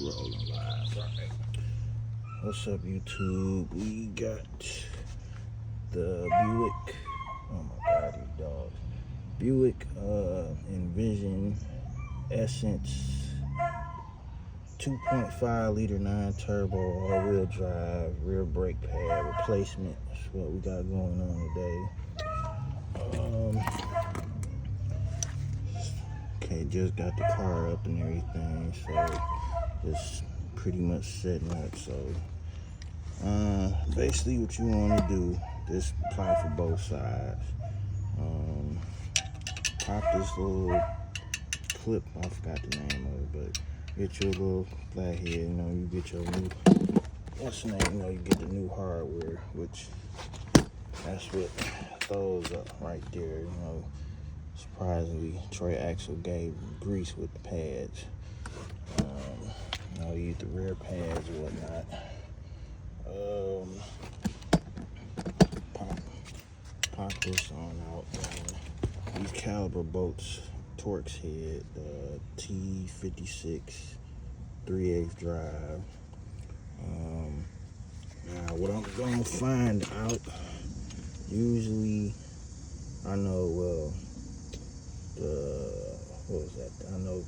rolling live. Right. What's up, YouTube? We got the Buick. Oh my God, these dogs. Buick Envision Essence 2.5 liter 9 turbo all-wheel drive rear brake pad replacement. That's what we got going on today. Okay, just got the car up and everything, so just pretty much setting up. So basically what you want to do, just apply for both sides. Pop this little clip, I forgot the name of it, but get your little flathead, you know, you get your new, what's the name, you know, you get the new hardware, which that's what throws up right there, you know. Surprisingly, Troy Axle gave grease with the pads. You know, you use the rear pads or whatnot. Pop this on out. These caliper bolts, Torx head, T56 3/8 drive. Now what I'm gonna find out, usually I know, well, what was that? I know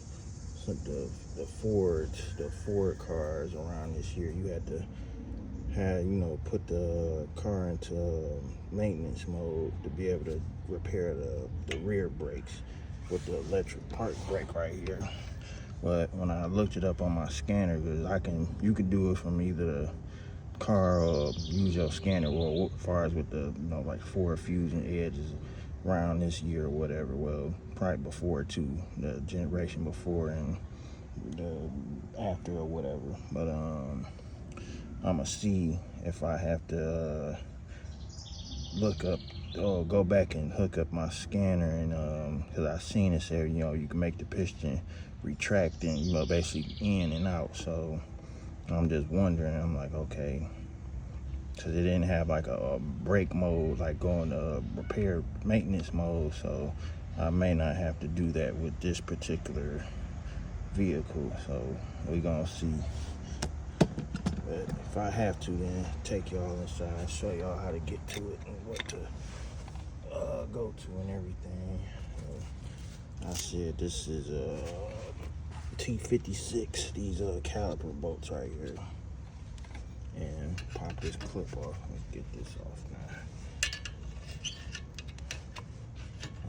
the Ford cars around this year, you had to have, you know, put the car into maintenance mode to be able to repair the rear brakes with the electric park brake right here. But when I looked it up on my scanner, because you can do it from either the car or use your scanner, well, as far as with the, you know, like Ford Fusion edges around this year or whatever, well, probably before too, the generation before and the after or whatever. But I'm gonna see if I have to look up or go back and hook up my scanner, and because I seen it say, you know, you can make the piston retracting, you know, basically in and out. So I'm just wondering, I'm like, okay, because it didn't have like a brake mode, like going to repair maintenance mode, so I may not have to do that with this particular vehicle. So we're gonna see. But if I have to, then take y'all inside, show y'all how to get to it and what to go to and everything. I said this is T56, these caliper bolts right here. And pop this clip off. Let's get this off now.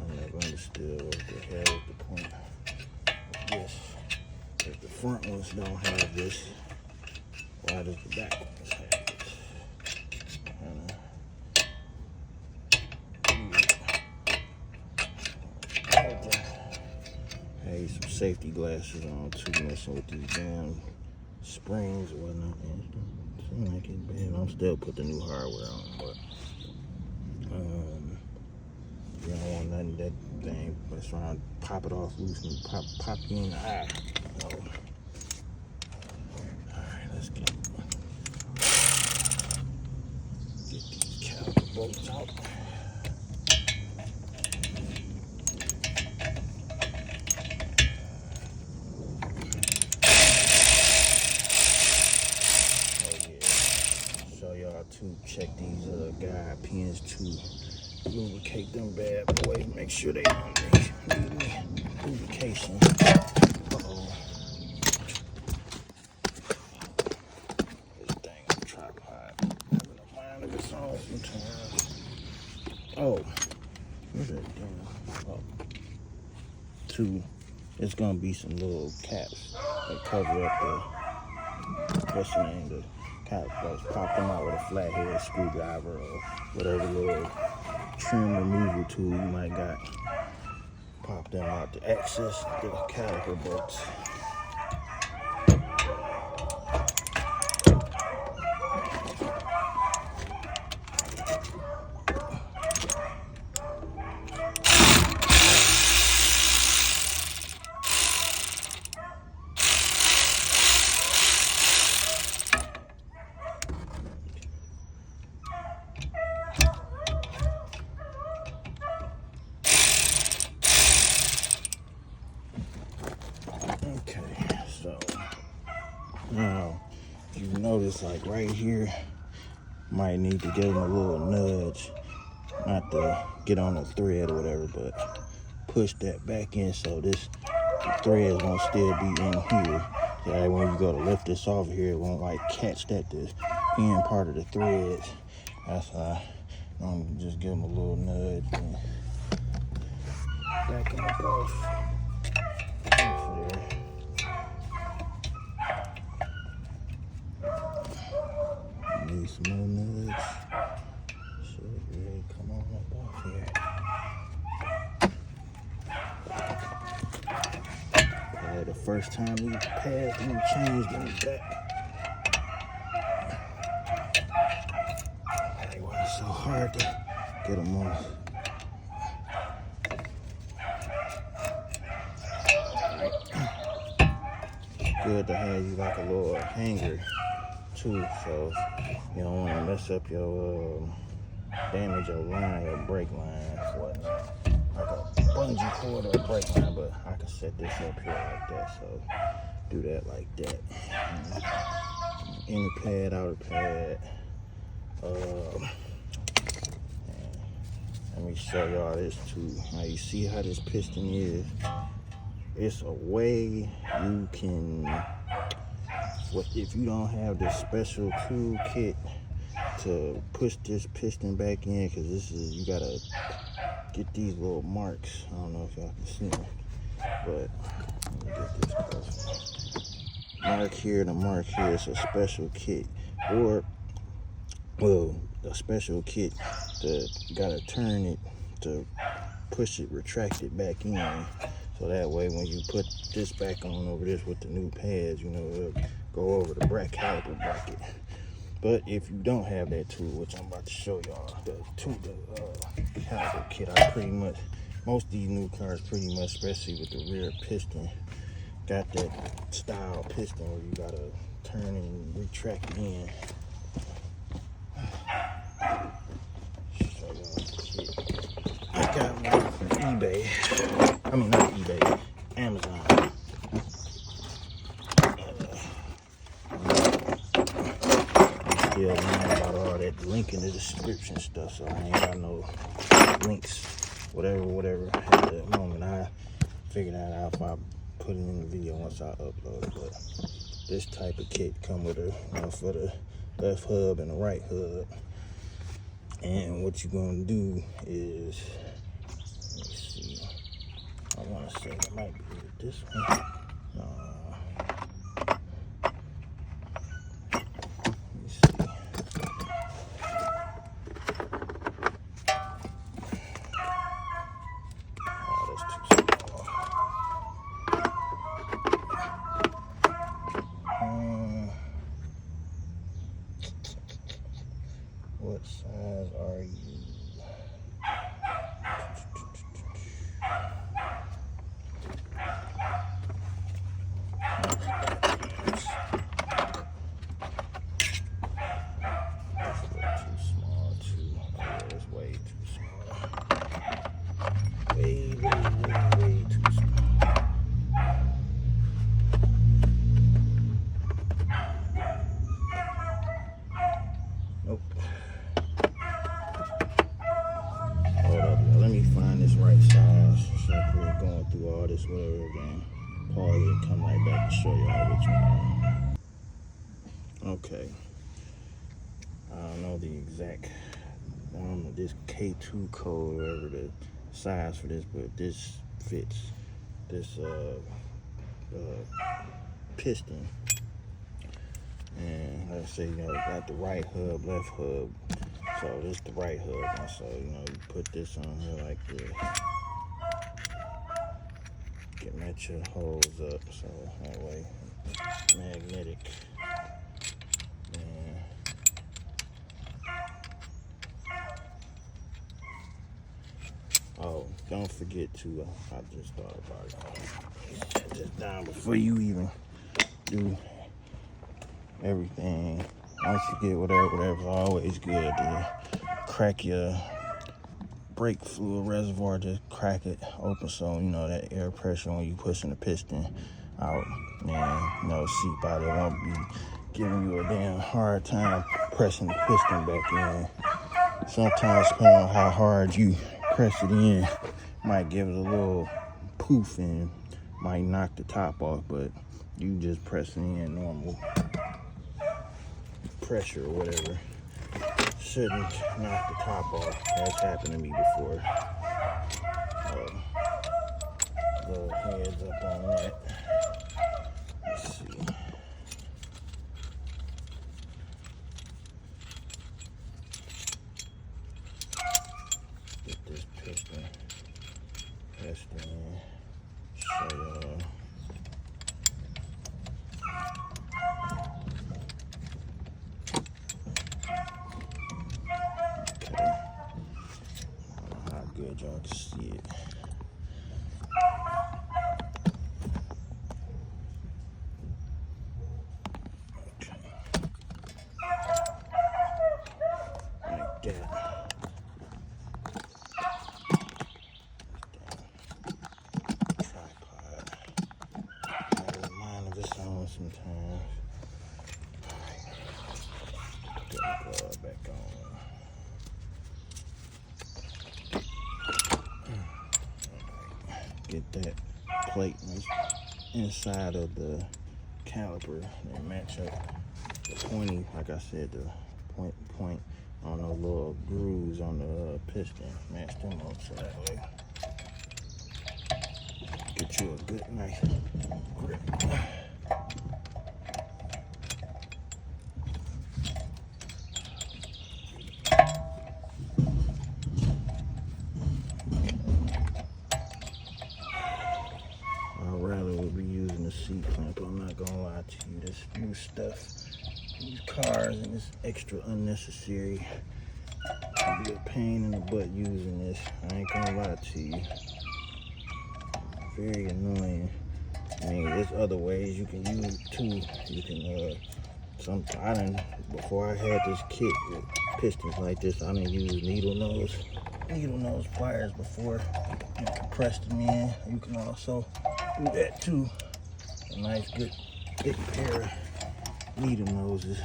I never understood what the hell is the point of this. If the front ones don't have this, why does the back ones have this? Hey, some safety glasses on too, messing with these damn springs or whatnot. Seems like it's bad. I'm still put the new hardware on, but you don't want nothing that thing that's trying to pop it off loose and pop you in the eye. So, alright, let's get these caliper bolts out. To check these guide pins to lubricate them bad boys. Make sure they don't need lubrication. Uh-oh. This thing on tripod having a mind of its own sometimes. Oh, what's that thing? Oh. It's gonna be some little caps that cover up the, what's the name, the pop them out with a flathead screwdriver or whatever little trim removal tool you might got. Pop them out to access the caliper bolts. Now, you notice like right here, might need to give them a little nudge, not to get on the thread or whatever, but push that back in so this thread won't still be in here. So that when you go to lift this off here, it won't like catch that the end part of the threads. That's why I'm just give them a little nudge and back up off there. Need some more nudge. Should really come on up off here. Probably the first time we passed and changed them back. Why it's so hard to get them off. Good to have you like a little hanger too, so you don't want to mess up your damage your line, your brake line, whatnot. Like a bungee cord or a brake line, but I can set this up here like that, so do that like that. Inner pad, outer pad. Let me show y'all this too. Now you see how this piston is. It's a way you can, if you don't have this special tool kit to push this piston back in, because this is, you gotta get these little marks. I don't know if y'all can see them, but let me get this close. Mark here, the mark here. It's a special kit, or well, a special kit that you gotta turn it to push it, retract it back in. So that way, when you put this back on over this with the new pads, you know, it'll go over the caliper bracket. But if you don't have that tool, which I'm about to show y'all, the caliper kit, I pretty much, most of these new cars pretty much, especially with the rear piston, got that style piston where you gotta turn and retract it in. Show y'all the kit. I got one from eBay. I mean, not eBay, Amazon. I'm still learning about all that link in the description stuff, so I ain't got no links, whatever. At the moment, I figured that out if I put it in the video once I upload it. But this type of kit come with a, you know, for the left hub and the right hub. And what you're gonna do is, let me see. I want to say it might be this one. No. Let me see. Oh, that's too small. What size are you? Way too small. Nope. Hold up, let me find this right size. So we're going through all this whatever again. Pause it, come right back and show y'all which one. Okay. I don't know the exact, I don't know this K2 code, whatever the size for this, but this fits this piston. And like I say, you know, got the right hub, left hub. So this the right hub, and so you know, you put this on here like this. Get match your holes up, so that way magnetic. Oh, don't forget to, I just thought about it. Set this down before you even do everything. Once you get whatever's always good to crack your brake fluid reservoir, just crack it open so you know that air pressure when you pushing the piston. out and, you know, seat body won't be giving you a damn hard time pressing the piston back in. Sometimes, depending on how hard you press it in, might give it a little poof and might knock the top off, but you just pressing in normal pressure or whatever shouldn't knock the top off. That's happened to me before. Little heads up on that. Let's see. Get this piston pressed in. Show y'all. Okay. I don't know how good y'all can see it. Sometimes. Get the glove back on. Get that plate inside of the caliper and match up the pointy, like I said, the point on the little grooves on the piston. Match them up so that way get you a good, nice grip. Seat clamp, I'm not gonna lie to you. This new stuff, these cars, and it's extra unnecessary. It'll be a pain in the butt using this. I ain't gonna lie to you. Very annoying. I mean, there's other ways you can use it too. You can, before I had this kit with pistons like this, I didn't use needle nose pliers before. You can press them in. You can also do that too. A nice, good, thick pair of needle noses.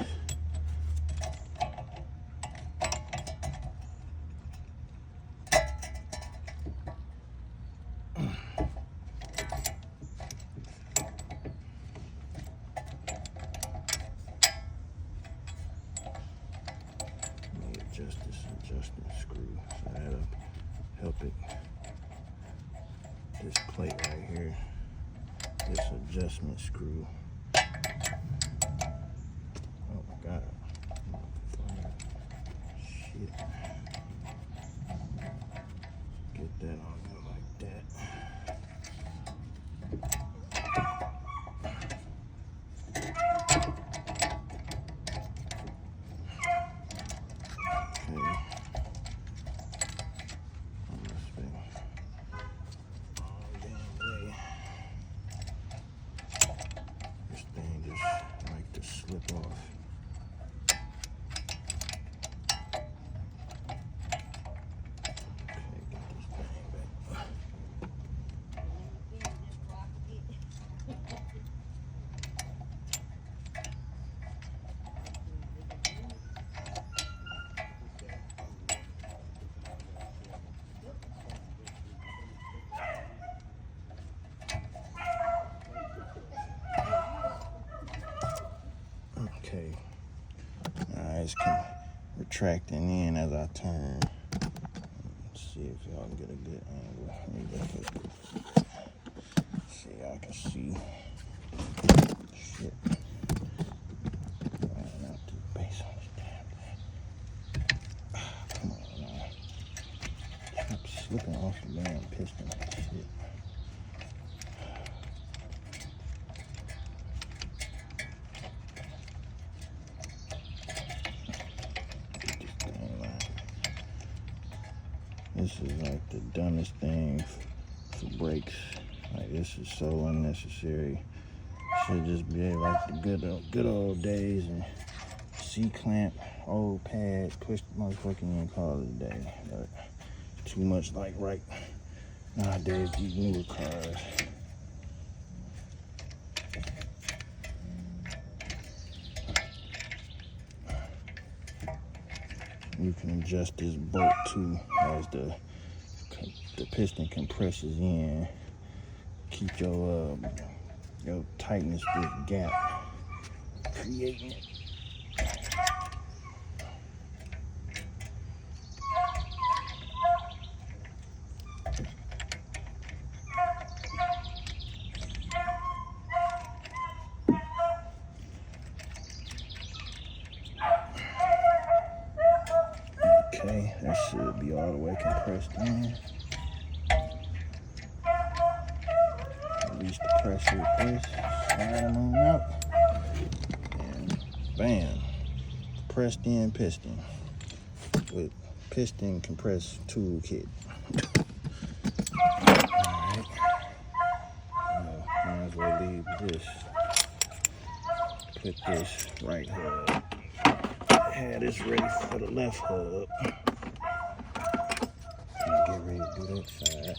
Adjust this adjustment screw, so that'll help it. This plate right here. This adjustment screw. Oh my God. Shit. Get that on there like that. Okay. Slip off. Okay, get this thing back. Okay, it's retracting in as I turn. Let's see if y'all can get a good angle. See, y'all can see. Shit. Not too base on this damn thing. Come on now. Keep slipping off the damn piston. Shit. This is like the dumbest thing for brakes. Like, this is so unnecessary. Should just be like the good old days and C-clamp, old pads, push the motherfucking in, call it a day. But too much like right nowadays, these newer cars. you can adjust this bolt too as the piston compresses in. Keep your tightness this gap, creating it. Okay, that should be all the way compressed in. Release the pressure with this, slide them on out, and bam, pressed in piston with piston compressed tool kit. Alright, might as well leave this, put this right hub, have this ready for the left hub, and get ready to do that side.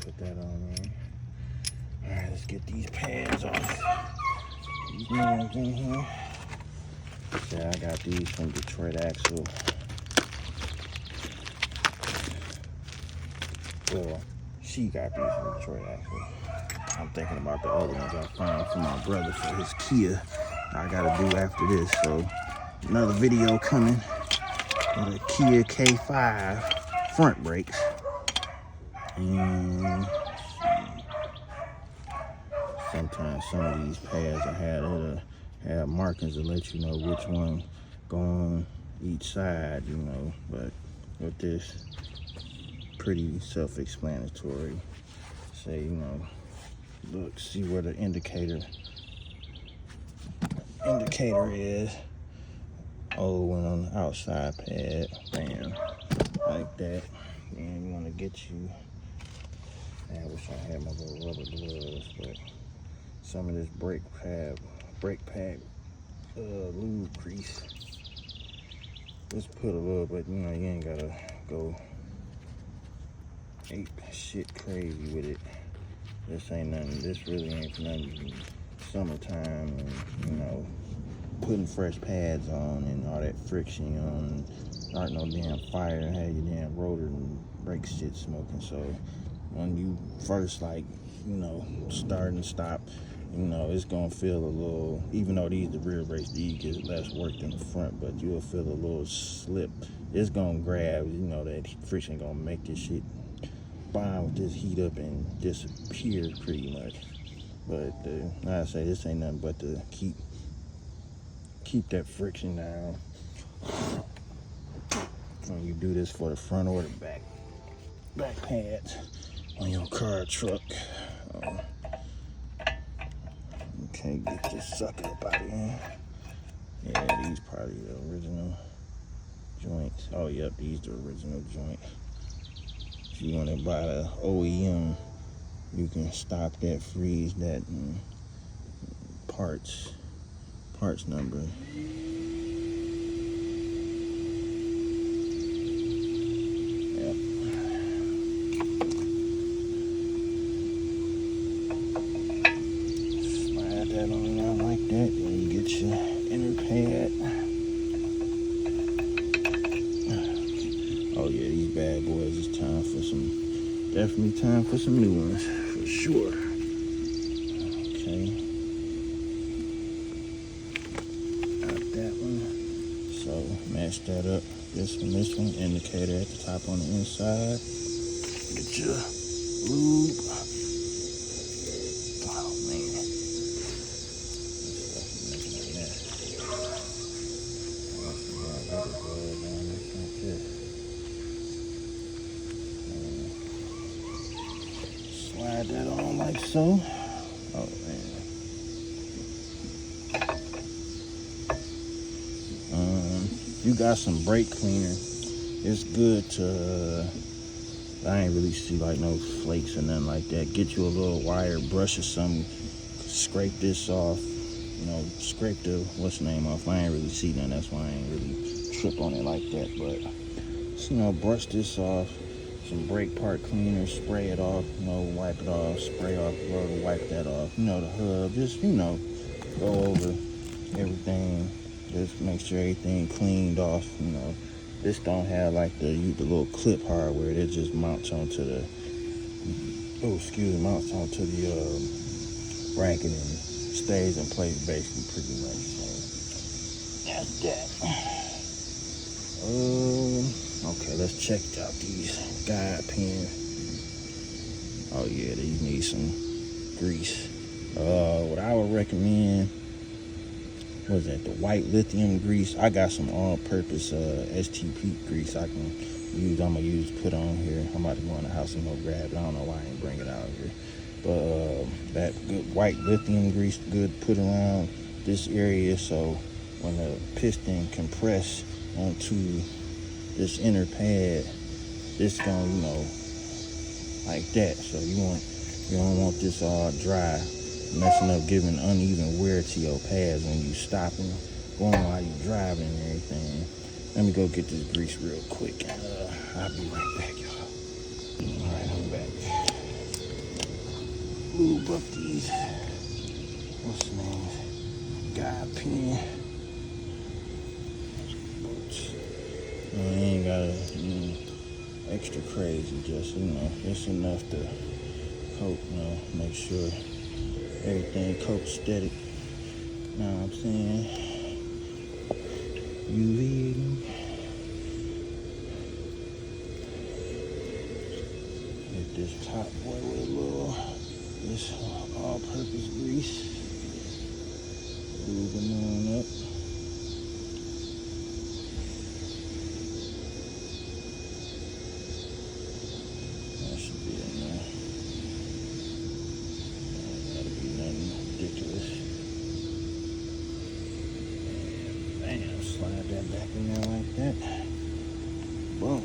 Put that on there. Alright, let's get these pads off. These new ones in here. Yeah, I got these from Detroit Axle. Well, she got these from Detroit Axle. I'm thinking about the other ones I found for my brother for his Kia. I gotta do after this. So, another video coming with a Kia K5 front brakes. And sometimes some of these pads it'll have markings to let you know which one go on each side, you know. But with this, pretty self-explanatory. Say, you know, look, see where the indicator is. Oh, one on the outside pad, bam, like that. And you want to get you. I wish I had my little rubber gloves, but some of this brake pad lube grease. Just put a little bit, you know, you ain't gotta go ape shit crazy with it. This ain't nothing, this really ain't nothing. Summertime and, you know, putting fresh pads on and all that friction on, start no damn fire, have your damn rotor and brake shit smoking. So when you first, like, you know, start and stop, you know, it's gonna feel a little, even though the rear brakes, these get less work than the front, but you'll feel a little slip. It's gonna grab, you know, that friction gonna make this shit bind with this heat up and disappear pretty much. But like I say, this ain't nothing but to keep that friction down. When you do this for the front or the back pads on your car or truck. Okay, get this sucker up out of here. Yeah, these probably the original joints. Oh, yep, these the original joints. If you want to buy the OEM, you can stock that, freeze that, and parts number. Yep. Slide that on out like that, and you get your inner pad. Oh yeah, these bad boys, it's time for definitely time for some new ones, for sure. Okay. Got that one. So match that up. This one, indicator at the top on the inside. Get your lube. Oh man. Slide that on like so. Oh man. You got some brake cleaner. It's good to, I ain't really see like no flakes or nothing like that. Get you a little wire brush or something. Scrape this off. You know, scrape the, what's the name off. I ain't really see none. That's why I ain't really trip on it like that. But, just, you know, brush this off. Some brake part cleaner, spray it off, you know, wipe it off, spray off the rotor, wipe that off. You know, the hub, just, you know, go over everything Just make sure everything cleaned off. You know, this don't have like the little clip hardware. It just mounts onto the mounts onto the bracket and stays in place basically pretty much. So that's that. Okay, let's check out these guide pins. Oh yeah, these need some grease. What I would recommend was that the white lithium grease. I got some all-purpose STP grease I can use. I'm gonna put on here. I'm about to go in the house and go grab it. I don't know why I ain't bring it out here. But that good white lithium grease, good put around this area, so when the piston compress onto this inner pad, this gonna, you know, like that. So you don't want this all dry, messing up, giving uneven wear to your pads when you stopping, going while you driving and everything. Let me go get this grease real quick, and I'll be right back, y'all. All right, I'm back. Lube up these, what's the name? Guide pin. I ain't got extra crazy, just, you know, just enough to coat, you know, make sure everything coats steady. Know what I'm saying? UV. Get this top boy with a little, this all-purpose grease. Lubing on up. Slide that back in there like that. Boom.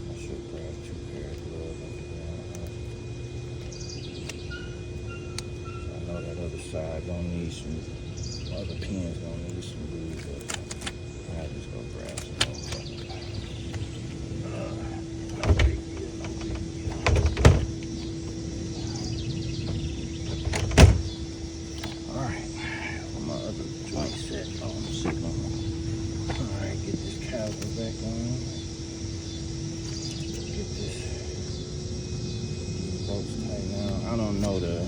I should grab 2 pairs of gloves. I know that other side gonna need some, other pins gonna need some lube, but I'll just go grab some more. Back on. Get this bolts tight now. I don't know the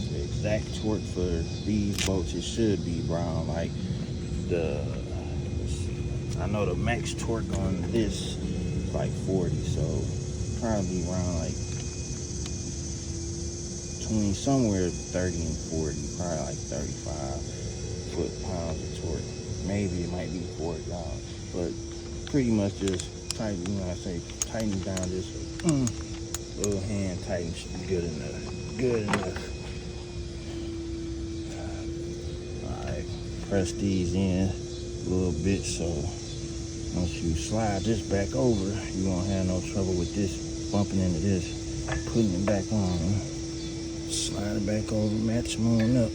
exact torque for these bolts. It should be around like the, let's see, I know the max torque on this is like 40, so probably around like 20, somewhere 30 and 40, probably like 35 foot-pounds of torque. Maybe it might be 40, but pretty much just tighten, you know, I say tighten down this little hand tighten should be good enough. Good enough. Alright, press these in a little bit, so once you slide this back over, you won't have no trouble with this bumping into this, putting it back on. Slide it back over, match them on up.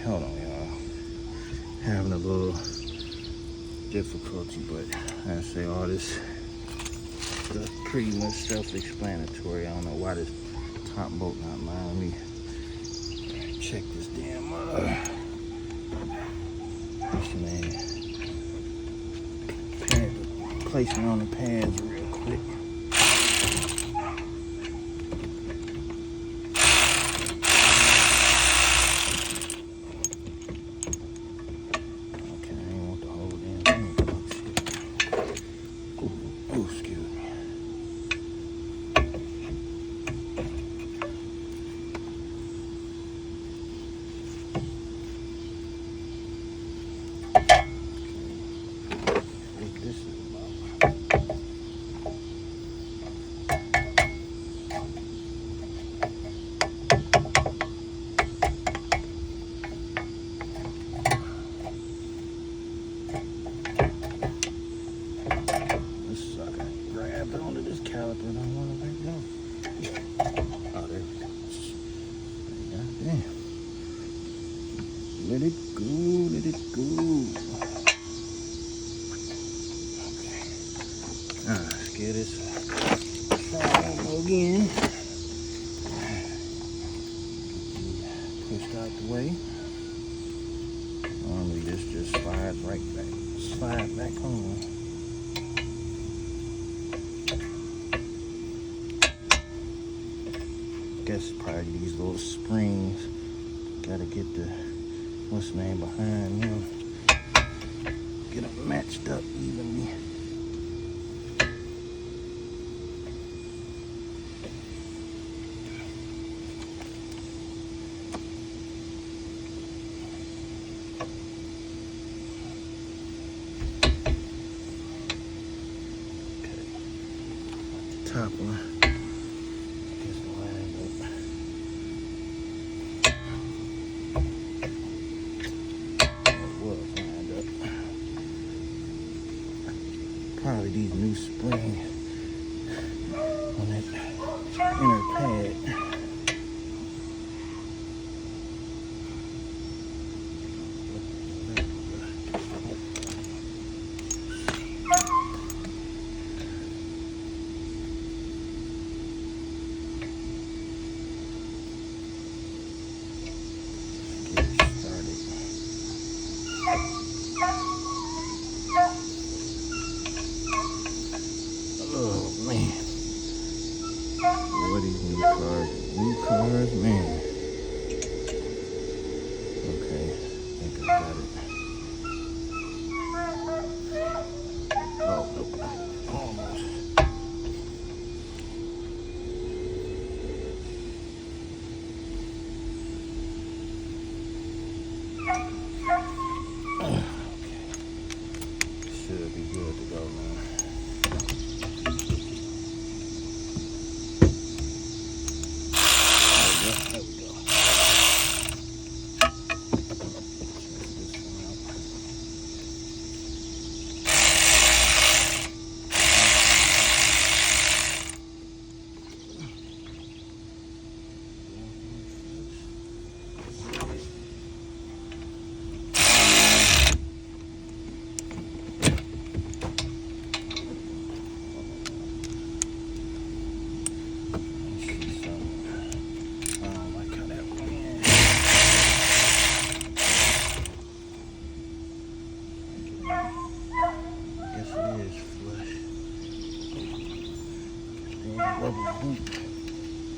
Hold on, y'all. Having a little difficulty, but I say all this stuff pretty much self-explanatory. I don't know why this top bolt not allowing me. Check this damn what's the name? Pad, placement on the pads real quick. Onto this caliper and I want to let go. Oh, there we go. God damn. Let it go, let it go. Okay. Let's get this again. Pushed out the way. Normally this just slides right back. Slide back on. Guess probably these little springs. Gotta get the what's the name behind them. Get them matched up evenly. Okay. The top one. Probably these new springs on that inner pad. New cars, man. Okay, I think I got it. Oh, nope. Almost. Okay. Should be good to go, man. think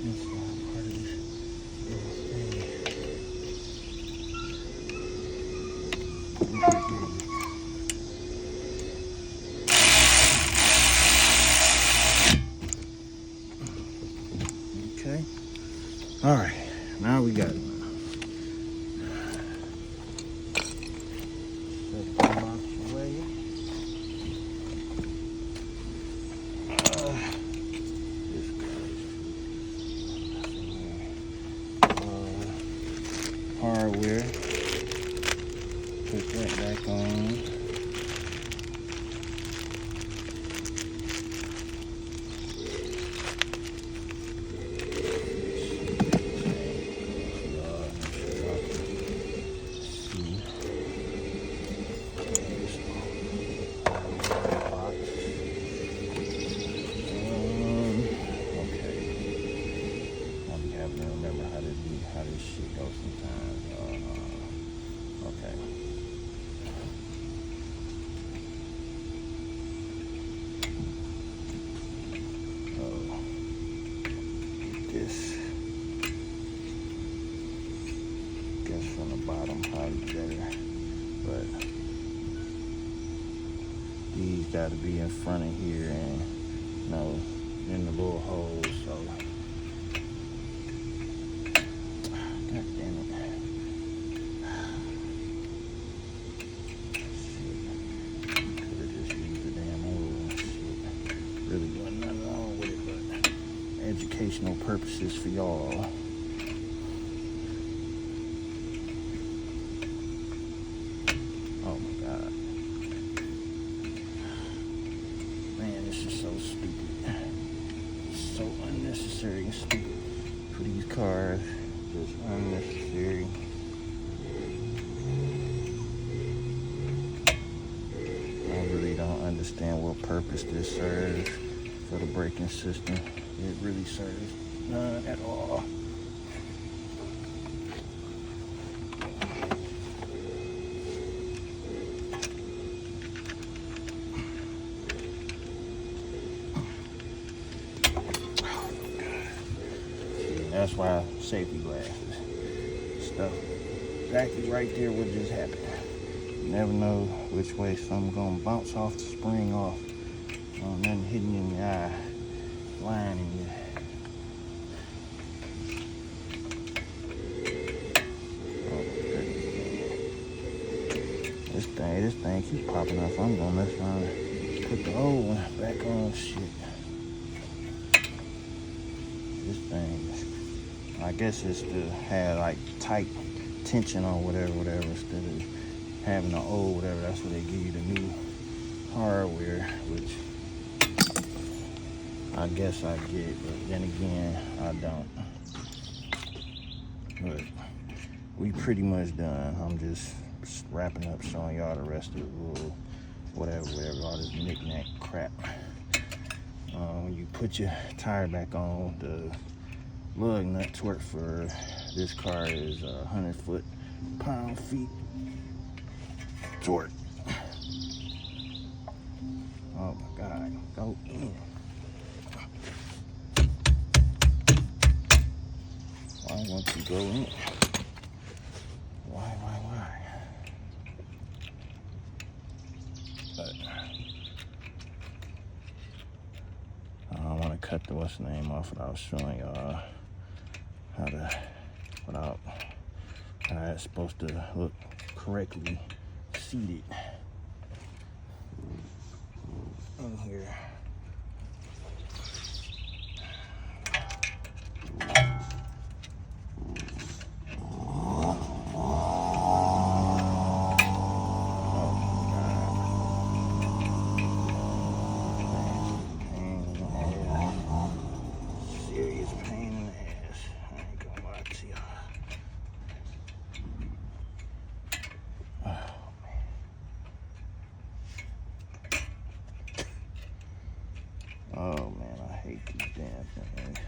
inside part of this okay. All right, now we got it. Set them out the way. This guy's hardware. Put that back on. From the bottom probably better, but these got to be in front of here and in the little holes. So god damn it, shit, could have just used the damn hole. Shit, really wasn't nothing wrong with it, but educational purposes for y'all. Oh my God. Man, this is so stupid. So unnecessary and stupid for these cars. Just unnecessary. I really don't understand what purpose this serves for the braking system. It really serves none at all. That's why safety glasses, stuff exactly right there would just happen. You never know which way something's gonna bounce off the spring off. Nothing hitting you in the eye, blinding you. Oh this thing keeps popping off. I'm gonna mess around and put the old one back on. Shit. This thing is, I guess it's to have like tight tension or whatever, instead of having the old whatever. That's what they give you, the new hardware, which I guess I get, but then again, I don't. But we pretty much done. I'm just wrapping up, showing y'all the rest of the little whatever, all this knick-knack crap. When you put your tire back on, the lug nut torque for this car is 100 pound-feet torque. Oh my God, go in. Why won't you go in? Why? But I don't want to cut the what's the name off without showing y'all how it's supposed to look correctly seated in here. Oh man, I hate these damn things.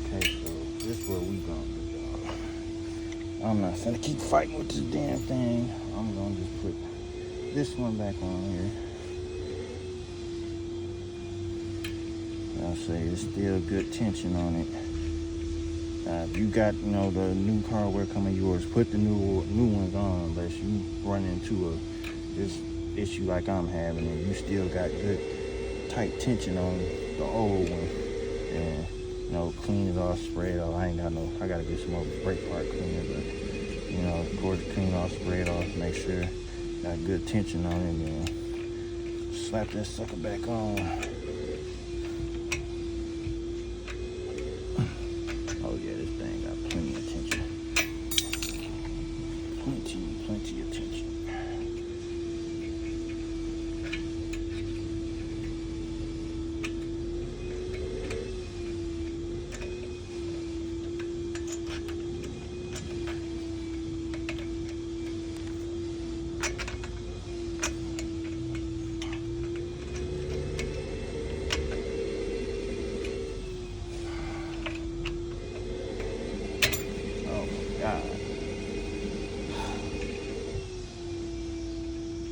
Okay, so this is what we gonna do, y'all. I'm not gonna keep fighting with this damn thing. I'm gonna just put this one back on here. I'll say it's still good tension on it. If you got, you know, the new hardware coming yours, put the new ones on unless you run into this issue like I'm having and you still got good tight tension on the old one. And, you know, clean it off, spray it off. I gotta get some more brake part cleaner, but, you know, of course, clean off, spray it off, make sure got good tension on it, and then slap that sucker back on. Oh yeah, this thing got plenty of tension. Plenty of tension.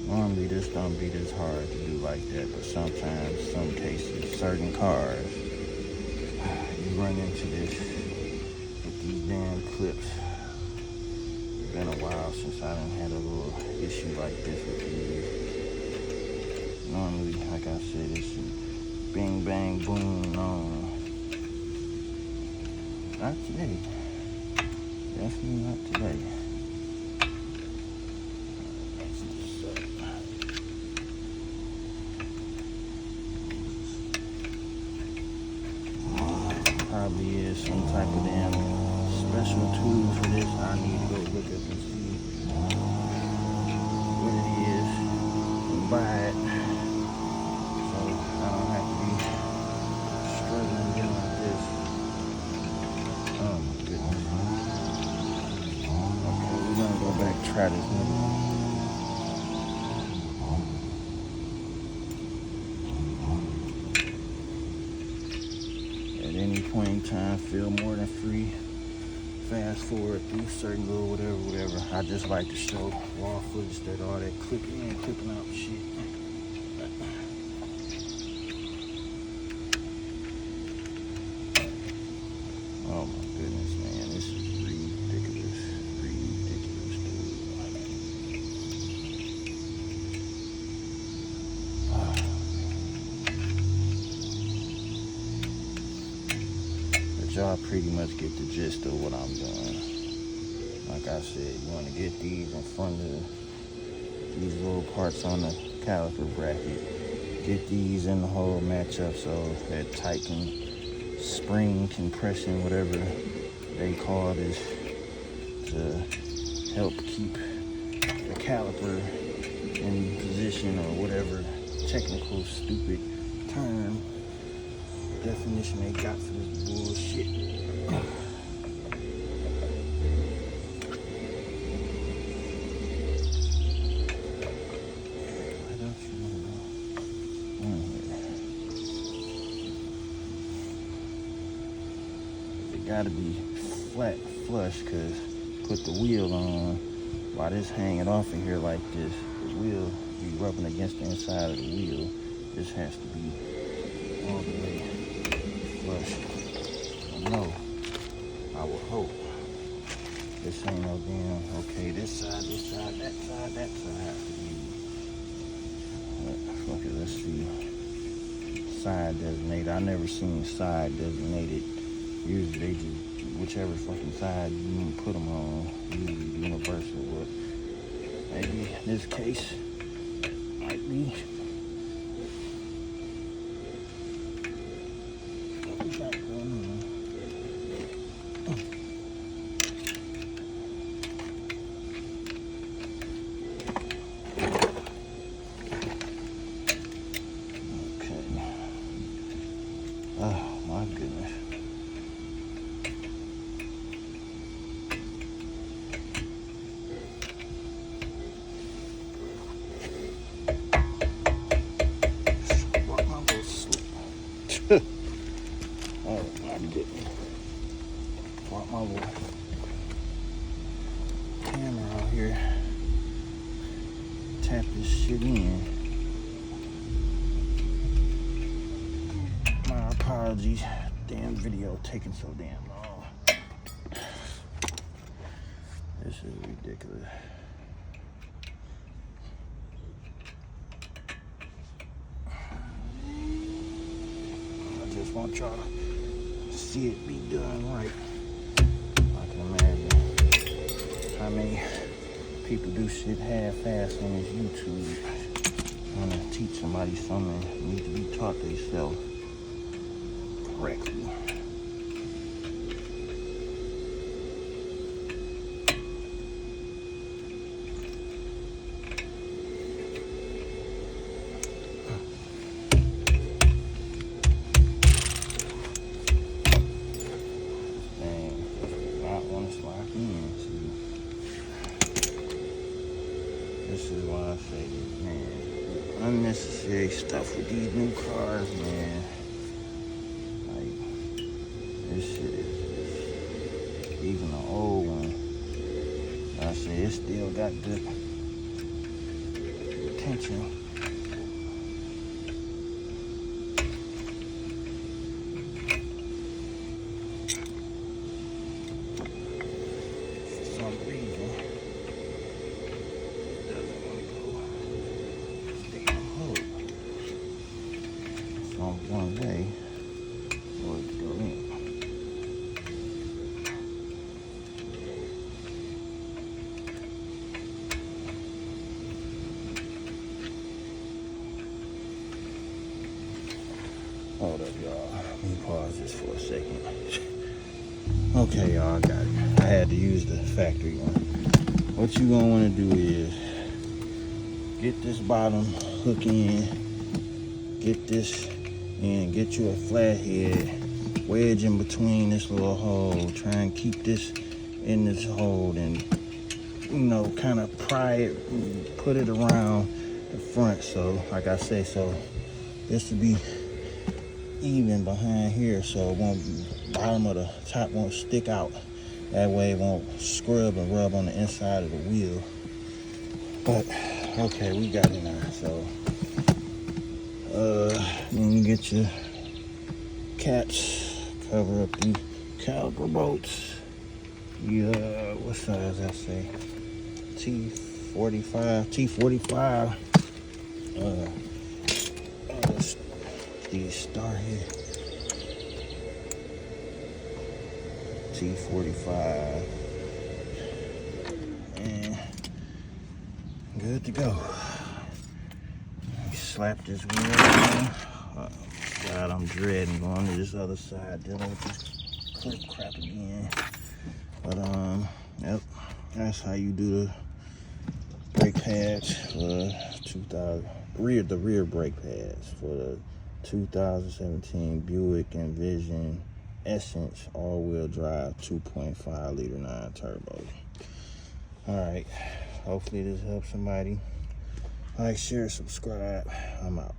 Normally this don't be this hard to do like that, but sometimes, some cases, certain cars, you run into this with these damn clips. It's been a while since I done had a little issue like this with these. Normally, like I said, it's bing, bang, boom, no. Not today. Definitely not today. Probably is some type of damn special tools for this. I need to go look up and see what it is and buy it, so I don't have to be struggling again like this. Oh my goodness. Okay, we're gonna go back and try this one. At any point in time, feel more than free. Fast forward through certain little whatever. I just like to show raw footage that all that clipping in, clipping out shit. Oh my goodness, man, this is ridiculous, dude. But y'all pretty much get the gist of what I'm doing. Like I said, you want to get these in front of these little parts on the caliper bracket. Get these in the hole, match up so that tight spring compression, whatever they call this, to help keep the caliper in position, or whatever technical stupid term definition they got for this bullshit. Gotta be flat flush, cause put the wheel on while this hanging off in here like this, the wheel be rubbing against the inside of the wheel. This has to be all the way flush. No, I would hope. This ain't no damn, okay, this side, that side. But fuck it, let's see. Side designated. I never seen side designated. Usually they just, whichever fucking side you put them on, usually universal, but maybe in this case, might be. What we got going on? Okay. Oh my goodness. Brought my little camera out here. Tap this shit in. My apologies. Damn video taking so damn long. This is ridiculous. I just want y'all to see it be done right. I can imagine how many people do shit half-assed on this YouTube. Trying to teach somebody something that needs to be taught themselves correctly. This is why I say, man, unnecessary stuff with these new cars, man. Like, this shit is even the old one. I say it still got good attention. For some reason, one way for it to go in. Hold up, y'all. Let me pause this for a second. Okay, y'all, I got it. I had to use the factory one. What you gonna want to do is get this bottom hook in, get this and get you a flathead, wedge in between this little hole, try and keep this in this hole, and you know, kind of pry it, put it around the front. So like I say, so this will be even behind here, so it won't, bottom of the top won't stick out. That way it won't scrub and rub on the inside of the wheel. But okay, we got it now. So then you get your caps, cover up the caliper bolts. What size I say? T45. These star here. T45. And good to go. Slap this wheel on. Oh God, I'm dreading going to this other side, dealing with this clip crap again. But yep, that's how you do the brake pads for 2000. The rear brake pads for the 2017 Buick Envision Essence all-wheel drive 2.5 liter 9 turbo. All right, hopefully this helps somebody. Like, share, subscribe. I'm out.